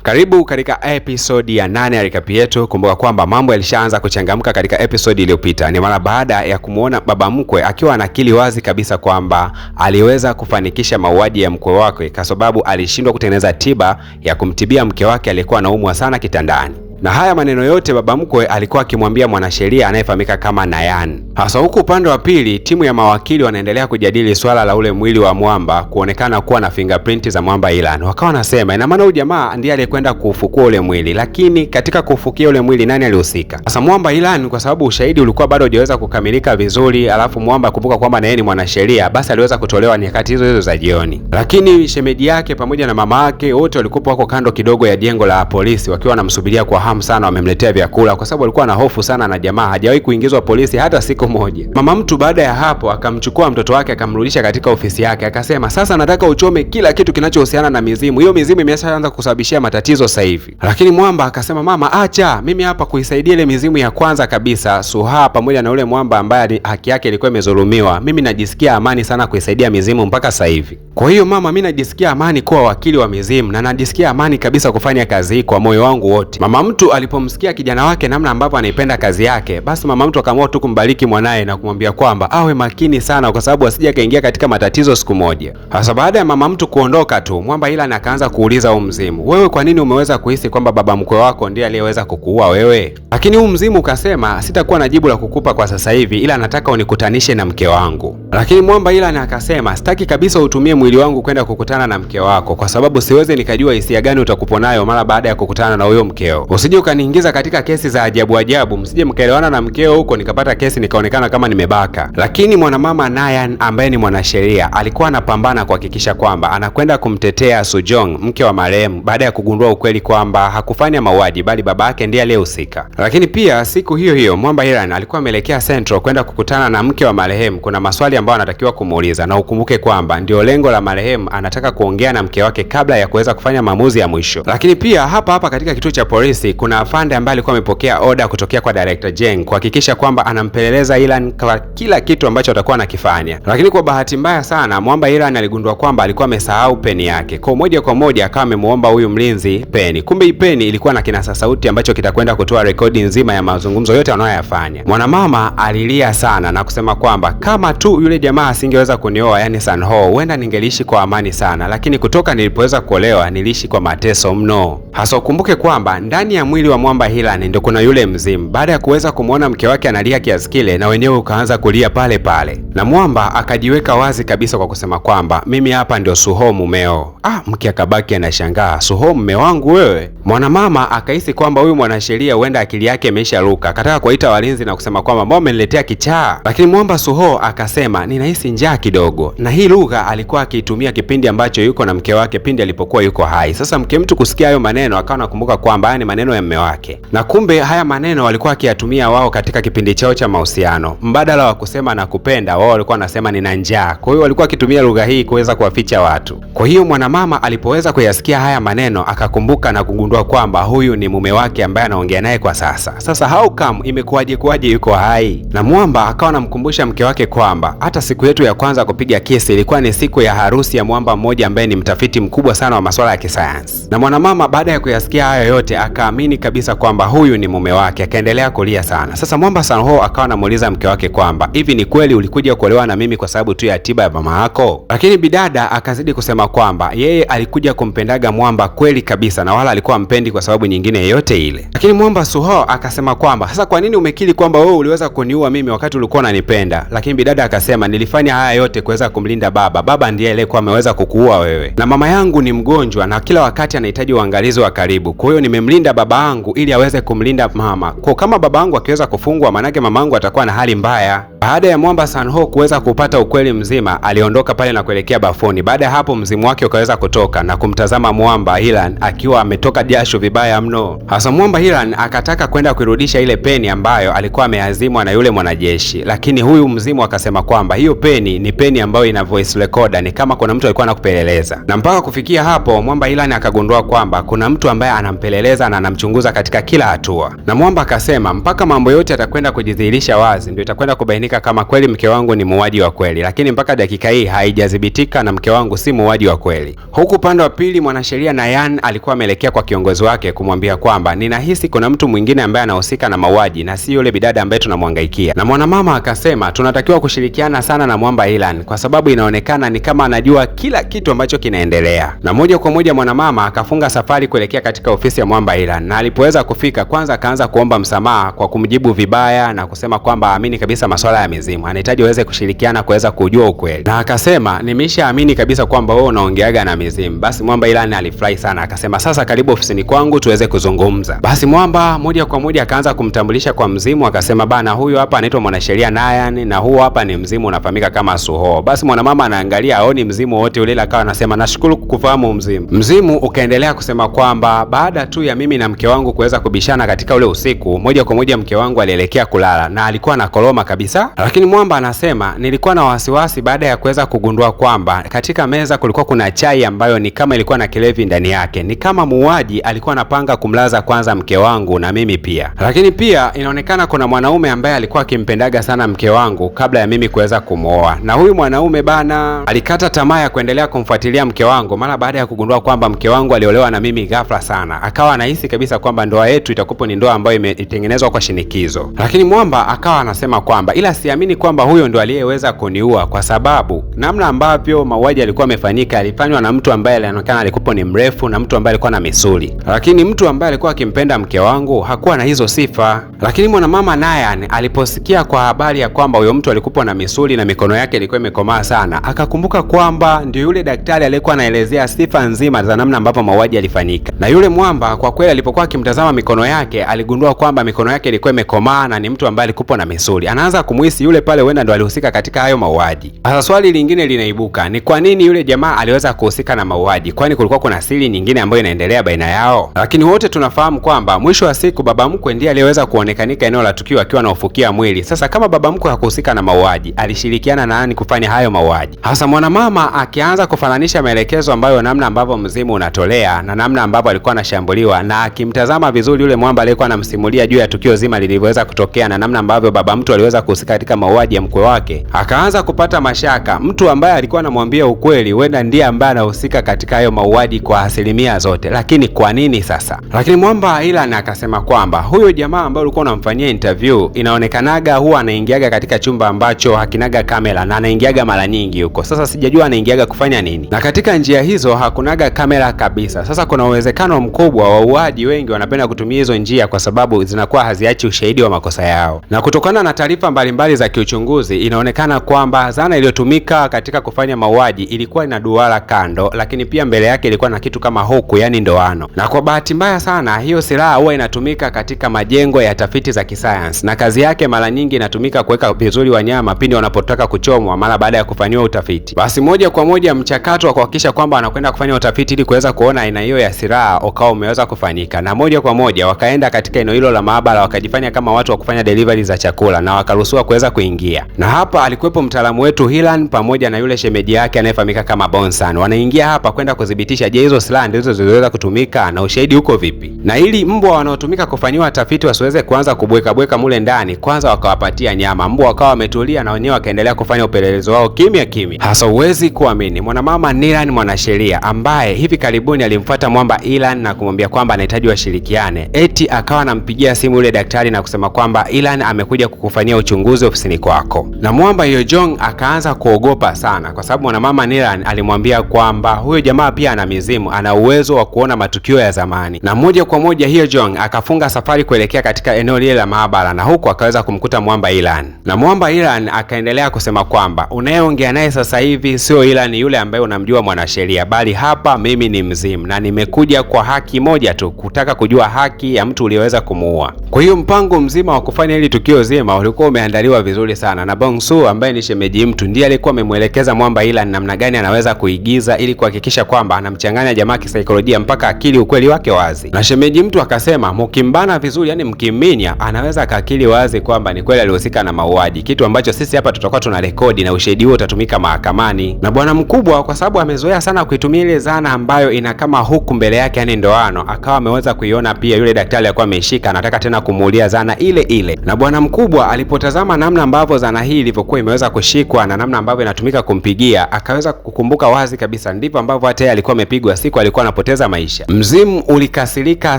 Karibu katika episode ya 8 ya recap yetu. Kumbuka kwamba mambo yalishaanza kuchangamka katika episode iliyopita. Ni mara baada ya kumuona baba mkwe akiwa anakili wazi kabisa kwamba aliweza kufanikisha mauaji ya mkwe wake kwa sababu alishindwa kutengeneza tiba ya kumtibia mke wake aliyekuwa anaumwa sana kitandani. Na haya maneno yote baba mkwe alikuwa akimwambia mwanasheria anayefahamika kama Nayan. Hasa huku upande wa pili, timu ya mawakili wanaendelea kujadili swala la ule mwili wa Mwamba kuonekana kuwa na fingerprint za Mwamba Ilan. Wakawa wanasema ina maana huyu jamaa ndiye aliyekwenda kufukua ule mwili, lakini katika kufukia ule mwili nani alihusika? Sasa Mwamba Ilan, kwa sababu ushahidi ulikuwa bado hujaweza kukamilika vizuri, alafu Mwamba kumbuka kwamba na yeye ni mwanasheria, basi aliweza kutolewa nyakati hizo za jioni. Lakini shemeji yake pamoja na mama yake wote walikuwa wako kando kidogo ya jengo la polisi wakiwa wanamsubiria kwa hamu sana, wamemletea vyakula kwa sababu alikuwa na hofu sana na jamaa hajawahi kuingizwa polisi hata siku moja. Mama mtu baada ya hapo akamchukua mtoto wake akamrudisha katika ofisi yake, akasema sasa nataka uchome kila kitu kinachohusiana na mizimu. Hiyo mizimu imeshaanza kusababishia matatizo sasa hivi. Lakini Mwamba akasema mama, acha mimi hapa kuisaidia ile mizimu ya kwanza kabisa, Suha pamoja na ule Mwamba ambaye haki yake ilikuwa imezulumiwa. Mimi najisikia amani sana kuisaidia mizimu mpaka sasa hivi. Kwa hiyo mama, mimi najisikia amani kuwa wakili wa mizimu na najisikia amani kabisa kufanya kazi hii kwa moyo wangu wote. Mama mtu alipomsikia kijana wake namna ambavyo anaipenda kazi yake, basi mama mtu akaamua tu kumbariki mwanae na kumwambia kwamba awe makini sana kwa sababu asije kaingia katika matatizo siku moja. Hasa baada ya mama mtu kuondoka tu, Mwamba Ilan akaanza kuuliza huu mzimu, wewe kwa nini umeweza kuhisi kwamba baba mkwe wako ndiye aliyeweza kukuua wewe? Lakini huu mzimu ukasema sitakuwa na jibu la kukupa kwa sasa hivi, ila nataka unikutanishe na mke wangu. Lakini Mwamba Ilan akasema sitaki kabisa utumie mwili wangu kwenda kukutana na mke wako kwa sababu siwezi nikajua hisia gani utakupo nayo mara baada ya kukutana na huyo mkeo. Usije ukaniingiza katika kesi za ajabu ajabu, msije mkaelewana na mkeo huko nikapata kesi nikaonekana kama nimebaka. Lakini mwanamama Nayan ambaye ni mwanasheria alikuwa anapambana kuhakikisha kwamba anakwenda kumtetea Sujong, mke wa marehemu, baada ya kugundua ukweli kwamba hakufanya mauaji bali baba yake ndiye aliyehusika. Lakini pia siku hiyo hiyo Mwamba Ilan alikuwa ameelekea Central kwenda kukutana na mke wa marehemu. Kuna maswali ambayo anatakiwa kumuuliza, na ukumbuke kwamba ndio lengo la marehemu, anataka kuongea na mke wake kabla ya kuweza kufanya maamuzi ya mwisho. Lakini pia hapa katika kituo cha polisi kuna afande ambaye alikuwa amepokea oda kutokea kwa Director Jeng kuhakikisha kwamba anampeleleza Ilan kwa kila kitu ambacho atakuwa anakifanya. Lakini kwa bahati mbaya sana Mwamba Ilan aligundua kwamba alikuwa amesahau peni yake. Kwa moja kwa moja akawa amemuomba huyu mlinzi peni. Kumbe hii peni ilikuwa na kinasa sauti ambacho kitakwenda kutoa rekodi nzima ya mazungumzo yote anayoyafanya. Mwanamama alilia sana na kusema kwamba kama tu yule jamaa asingeweza kunioa, yani Sanho, huenda ningeliishi kwa amani sana, lakini kutoka nilipoweza kuolewa niliishi kwa mateso mno. Hasa ukumbuke kwamba ndani ya mwili wa Mwamba Ilan ndio kuna yule mzimu. Baada ya kuweza kumuona mke wake analia kiasi kile, na wenyewe ukaanza kulia pale pale, na Mwamba akajiweka wazi kabisa kwa kusema kwamba mimi hapa ndio Suho mumeo. Mke akabaki anashangaa, Suho mume wangu wewe? Mwanamama akahisi kwamba huyu mwanasheria huenda akili yake imesharuka, akataka kuita walinzi na kusema kwamba mbona umeniletea kichaa. Lakini Mwamba Suho akasema ninahisi njaa kidogo, na hii lugha alikuwa akiitumia kipindi ambacho yuko na mke wake pindi alipokuwa yuko hai. Sasa mke mtu kusikia hayo maneno akawa nakumbuka kwamba haya ni maneno ya mume wake, na kumbe haya maneno walikuwa akiyatumia wao katika kipindi chao cha mahusiano. Mbadala wa kusema nakupenda, wao walikuwa wanasema nina njaa. Kwa hiyo walikuwa akitumia lugha hii kuweza kuwaficha watu. Kwa hiyo mwanamama alipoweza kuyasikia haya maneno akakumbuka na kugundua kwamba huyu ni mume wake ambaye anaongea naye kwa sasa. Sasa how come imekuwaje yuko hai? Na Mwamba akawa anamkumbusha mke wake kwamba hata siku yetu ya kwanza kupiga kesi ilikuwa ni siku ya harusi ya Mwamba mmoja ambaye ni mtafiti mkubwa sana wa masuala ya kisayansi. Na mwanamama baada ya kuyasikia hayo yote akaamini kabisa kwamba huyu ni mume wake, akaendelea kulia sana. Sasa Mwamba Sanho akawa anamuuliza mke wake kwamba hivi ni kweli ulikuja kuolewa na mimi kwa sababu tu ya tiba ya mama yako? Lakini bidada akazidi kusema kwamba yeye alikuja kumpendaga Mwamba kweli kabisa na wala alikuwa mpendi kwa sababu nyingine yoyote ile. Lakini Mwamba Suho akasema kwamba sasa kwa nini umekiri kwamba wewe uliweza kuniua mimi wakati ulikuwa unanipenda? Lakini bidada akasema nilifanya haya yote kuweza kumlinda baba. Baba ndiye aliyekuwa ameweza kukuua wewe, na mama yangu ni mgonjwa na kila wakati anahitaji uangalizi wa karibu. Kwa hiyo nimemlinda baba yangu ili aweze kumlinda mama. Kwa kama baba yangu akiweza kufungwa, manake mama yangu atakuwa na hali mbaya. Baada ya Mwamba Sanho kuweza kupata ukweli mzima, aliondoka pale na kuelekea bafuni. Baada ya hapo mzimu wake ukaweza kutoka na kumtazama Mwamba Ilan akiwa ametoka jasho vibaya mno. Hasa Mwamba Ilan akataka kwenda kuirudisha ile peni ambayo alikuwa ameazimwa na yule mwanajeshi, lakini huyu mzimu akasema kwamba hiyo peni ni peni ambayo ina voice recorder, ni kama kuna mtu alikuwa anakupeleleza. Na mpaka kufikia hapo Mwamba Ilan akagundua kwamba kuna mtu ambaye anampeleleza na anamchunguza katika kila hatua. Na Mwamba akasema mpaka mambo yote atakwenda kujidhihirisha wazi ndio itakwenda kubainika kuthibitika kama kweli mke wangu ni muuaji wa kweli, lakini mpaka dakika hii haijadhibitika na mke wangu si muuaji wa kweli. Huku upande wa pili mwanasheria Nayan alikuwa ameelekea kwa kiongozi wake kumwambia kwamba ninahisi kuna mtu mwingine ambaye anahusika na mauaji na si yule bidada ambaye tunamhangaikia. Na mwanamama akasema tunatakiwa kushirikiana sana na Mwamba Ilan kwa sababu inaonekana ni kama anajua kila kitu ambacho kinaendelea. Na moja kwa moja mwanamama akafunga safari kuelekea katika ofisi ya Mwamba Ilan, na alipoweza kufika kwanza akaanza kuomba msamaha kwa kumjibu vibaya na kusema kwamba amini kabisa masuala ya mizimu, anahitaji waweze kushirikiana kuweza kujua ukweli. Na akasema nimeshaamini kabisa kwamba wewe unaongeaga na mizimu. Basi Mwamba Ilan alifurahi sana, akasema sasa karibu ofisini kwangu tuweze kuzungumza. Basi Mwamba moja kwa moja akaanza kumtambulisha kwa mzimu, akasema bana, huyu hapa anaitwa mwanasheria Nayan na huyu hapa ni mzimu unafahamika kama Suho. Basi mwanamama anaangalia aoni mzimu wote ule, akawa anasema nashukuru kukufahamu mzimu. Mzimu ukaendelea kusema kwamba baada tu ya mimi na mke wangu kuweza kubishana katika ule usiku, moja kwa moja mke wangu alielekea kulala na alikuwa na koroma kabisa. Lakini Mwamba anasema nilikuwa na wasiwasi baada ya kuweza kugundua kwamba katika meza kulikuwa kuna chai ambayo ni kama ilikuwa na kilevi ndani yake. Ni kama muuaji alikuwa anapanga kumlaza kwanza mke wangu na mimi pia. Lakini pia inaonekana kuna mwanaume ambaye alikuwa akimpendaga sana mke wangu kabla ya mimi kuweza kumwoa. Na huyu mwanaume bana alikata tamaa ya kuendelea kumfuatilia mke wangu mara baada ya kugundua kwamba mke wangu aliolewa na mimi ghafla sana. Akawa anahisi kabisa kwamba ndoa yetu itakuwa ni ndoa ambayo imetengenezwa kwa shinikizo. Lakini Mwamba akawa anasema kwamba ila siamini kwamba huyo ndo aliyeweza kuniua kwa sababu namna ambavyo mauaji alikuwa amefanyika alifanywa na mtu ambaye alionekana alikuwa ni mrefu na mtu ambaye alikuwa na misuli. Lakini mtu ambaye alikuwa akimpenda mke wangu hakuwa na hizo sifa. Lakini mwanamama Nayan aliposikia kwa habari ya kwamba huyo mtu alikuwa na misuli na mikono yake ilikuwa imekomaa sana, akakumbuka kwamba ndio yule daktari aliyekuwa anaelezea sifa nzima za namna ambavyo mauaji yalifanyika. Na yule Mwamba kwa kweli alipokuwa akimtazama mikono yake aligundua kwamba mikono yake ilikuwa imekomaa na ni mtu ambaye alikuwa na misuli. Anaanza kumuhisi yule pale huenda ndo alihusika katika hayo mauaji. Sasa swali lingine linaibuka, ni kwa nini yule jamaa aliweza kuhusika na mauaji? Kwani kulikuwa kuna siri nyingine ambayo inaendelea baina yao? Lakini wote tunafahamu kwamba mwisho wa siku baba mkwe ndiye aliyeweza kuonekanika eneo la tukio akiwa anaofukia mwili. Sasa kama baba mkwe hakuhusika na mauaji, alishirikiana na nani kufanya hayo mauaji? Hasa mwanamama akianza kufananisha maelekezo ambayo namna ambavyo mzimu unatolea na namna ambavyo alikuwa anashambuliwa, na akimtazama vizuri yule Mwamba aliyekuwa anamsimulia juu ya tukio zima lilivyoweza kutokea na namna ambavyo baba mtu aliweza kuhusika katika mauaji ya mkwe wake, akaanza kupata mashaka. Mtu ambaye alikuwa anamwambia ukweli huenda ndiye ambaye anahusika katika hayo mauaji kwa asilimia zote, lakini kwa nini sasa? Lakini Mwamba Ilan akasema kwamba huyo jamaa ambaye ulikuwa unamfanyia interview inaonekanaga huwa anaingiaga katika chumba ambacho hakinaga kamera na anaingiaga mara nyingi huko. Sasa sijajua anaingiaga kufanya nini, na katika njia hizo hakunaga kamera kabisa. Sasa kuna uwezekano mkubwa wauaji wengi wanapenda kutumia hizo njia kwa sababu zinakuwa haziachi ushahidi wa makosa yao. Na kutokana na taarifa mbalimbali za kiuchunguzi inaonekana kwamba zana iliyotumika katika kufanya mauaji ilikuwa ina duara kando, lakini pia mbele yake ilikuwa na kitu kama huku, yani ndoano. Na kwa bahati mbaya sana hiyo silaha huwa inatumika katika majengo ya tafiti za kisayansi, na kazi yake mara nyingi inatumika kuweka vizuri wanyama pindi wanapotaka kuchomwa mara baada ya kufanyiwa utafiti. Basi moja kwa moja mchakato wa kuhakikisha kwamba wanakwenda kufanya utafiti ili kuweza kuona aina hiyo ya silaha ukawa umeweza kufanyika, na moja kwa moja wakaenda katika eneo hilo la maabara wakajifanya kama watu wa kufanya delivery za chakula na wakaruhusiwa kuweza kuingia. Na hapa alikuwepo mtaalamu wetu Ilan pamoja na yule shemeji yake anayefahamika kama Bonsan. Wanaingia hapa kwenda kudhibitisha je, hizo silaha ndizo zilizoweza kutumika na ushahidi uko vipi. Na ili mbwa wanaotumika kufanyiwa tafiti wasiweze kuanza kubweka mule ndani, kwanza wakawapatia nyama. Mbwa wakawa wametulia na wenyewe wakaendelea kufanya upelelezi wao kimya kimya. Hasa uwezi kuamini, mwanamama Nayan mwanasheria ambaye hivi karibuni alimfuata Mwamba Ilan na kumwambia kwamba anahitaji washirikiane, eti akawa anampigia simu yule daktari na kusema kwamba Ilan amekuja kukufanyia uchunguzi ofisini kwako. Na Mwamba Yojong akaanza kuogopa sana kwa sababu mwanamama Nayan alimwambia kwamba huyo jamaa pia ana mizimu, ana uwezo wa kuona matukio ya zamani. Na moja kwa moja Yojong akafunga safari kuelekea katika eneo lile la maabara, na huko akaweza kumkuta Mwamba Ilan. Na Mwamba Ilan akaendelea kusema kwamba unayeongea naye sasa hivi sio Ilan yule ambaye unamjua mwanasheria, bali hapa mimi ni mzimu na nimekuja kwa haki moja tu, kutaka kujua haki ya mtu uliyeweza kumuua. Kwa hiyo mpango mzima wa kufanya hili tukio zima ulikuwa umeandaliwa vizuri sana, na Bongsu ambaye ni shemeji mtu ndiye alikuwa amemwelekeza Mwamba Ilan namna gani anaweza kuigiza ili kuhakikisha kwamba anamchanganya jamaa kisaikolojia mpaka akili ukweli wake wazi. Na shemeji mtu akasema mkimbana vizuri, yani mkiminya, anaweza akakili wazi kwamba ni kweli alihusika na mauaji, kitu ambacho sisi hapa tutakuwa tuna rekodi na ushahidi huo utatumika mahakamani. Na bwana mkubwa kwa sababu amezoea sana kuitumia ile zana ambayo ina kama huku mbele yake, yani ndoano, akawa ameweza kuiona pia yule daktari alikuwa ameshika, anataka tena kumuulia zana ile ile. Na bwana mkubwa alipotazama namna ambavyo zana hii ilivyokuwa imeweza kushikwa na namna ambavyo inatumika kumpigia, akaweza kukumbuka wazi kabisa ndivyo ambavyo hata yeye alikuwa amepigwa siku alikuwa anapoteza maisha. Mzimu ulikasirika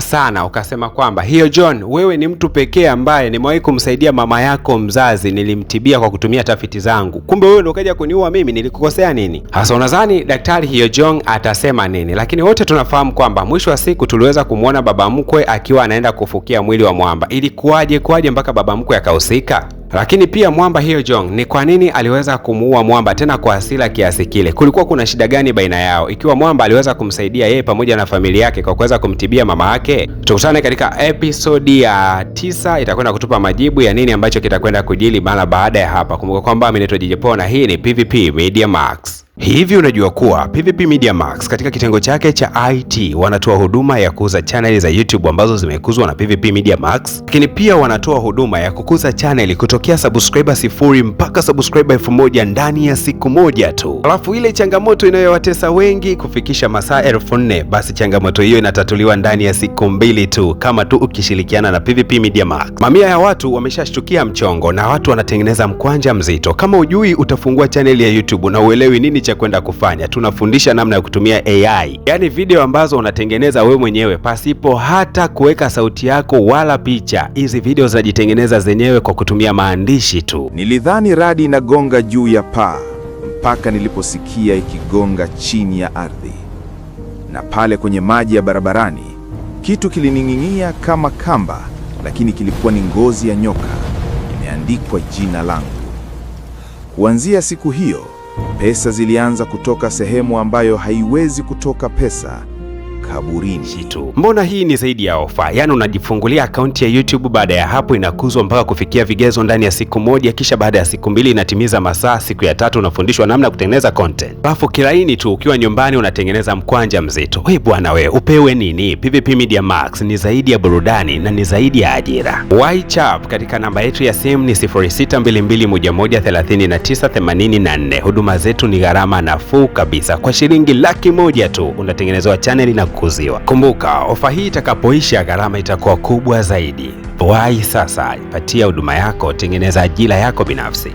sana, ukasema kwamba hiyo John, wewe ni mtu pekee ambaye nimewahi kumsaidia mama yako mzazi, nilimtibia kwa kutumia tafiti zangu. Kumbe wewe ndio ukaja kuniua mimi, nilikukosea nini? Hasa unadhani daktari hiyo John atasema nini? Lakini wote tunafahamu kwamba mwisho wa siku tuliweza kumuona baba mkwe akiwa anaenda kufukia mwili wa mwamba. Ilikuwaje mpaka baba mkwe akahusika? Lakini pia mwamba hiyo Jong, ni kwa nini aliweza kumuua mwamba tena kwa hasira kiasi kile? Kulikuwa kuna shida gani baina yao ikiwa mwamba aliweza kumsaidia yeye pamoja na familia yake kwa kuweza kumtibia mama yake? Tukutane katika episodi ya 9, itakwenda kutupa majibu ya nini ambacho kitakwenda kujili mara baada ya hapa. Kumbuka kwamba mimi naitwa DJ Paul na hii ni PVP Media Max. Hivi unajua kuwa PVP Media Max katika kitengo chake cha IT wanatoa huduma ya kuuza channel za YouTube ambazo zimekuzwa na PVP Media Max, lakini pia wanatoa huduma ya kukuza channel kutokea subscriber 0 mpaka subscriber 1000 ndani ya siku moja tu. Alafu ile changamoto inayowatesa wengi kufikisha masaa 4000, basi changamoto hiyo inatatuliwa ndani ya siku 2 tu kama tu ukishirikiana na PVP Media Max. Mamia ya watu wameshashtukia mchongo na watu wanatengeneza mkwanja mzito. Kama ujui utafungua channel ya YouTube na uelewi nini cha kwenda kufanya, tunafundisha namna ya kutumia AI, yani video ambazo unatengeneza wewe mwenyewe pasipo hata kuweka sauti yako wala picha. Hizi video zinajitengeneza zenyewe kwa kutumia maandishi tu. Nilidhani radi inagonga juu ya paa mpaka niliposikia ikigonga chini ya ardhi, na pale kwenye maji ya barabarani kitu kilining'inia kama kamba, lakini kilikuwa ni ngozi ya nyoka imeandikwa jina langu. Kuanzia siku hiyo pesa zilianza kutoka sehemu ambayo haiwezi kutoka pesa, kaburini tu. Mbona hii ni zaidi ya ofa? Yaani unajifungulia akaunti ya YouTube, baada ya hapo inakuzwa mpaka kufikia vigezo ndani ya siku moja, kisha baada ya siku 2 inatimiza masaa, siku ya 3 unafundishwa namna ya kutengeneza content. Alafu kilaini tu ukiwa nyumbani unatengeneza mkwanja mzito. Wewe bwana wewe, upewe nini? PVP Media Max ni zaidi ya burudani na ni zaidi ya ajira. WhatsApp katika namba yetu ya simu ni 0622113984. Huduma zetu ni gharama nafuu kabisa. Kwa shilingi 100,000 tu unatengenezwa channel na kuziwa. Kumbuka, ofa hii itakapoisha gharama itakuwa kubwa zaidi. Wahi sasa, ipatia huduma yako, tengeneza ajira yako binafsi.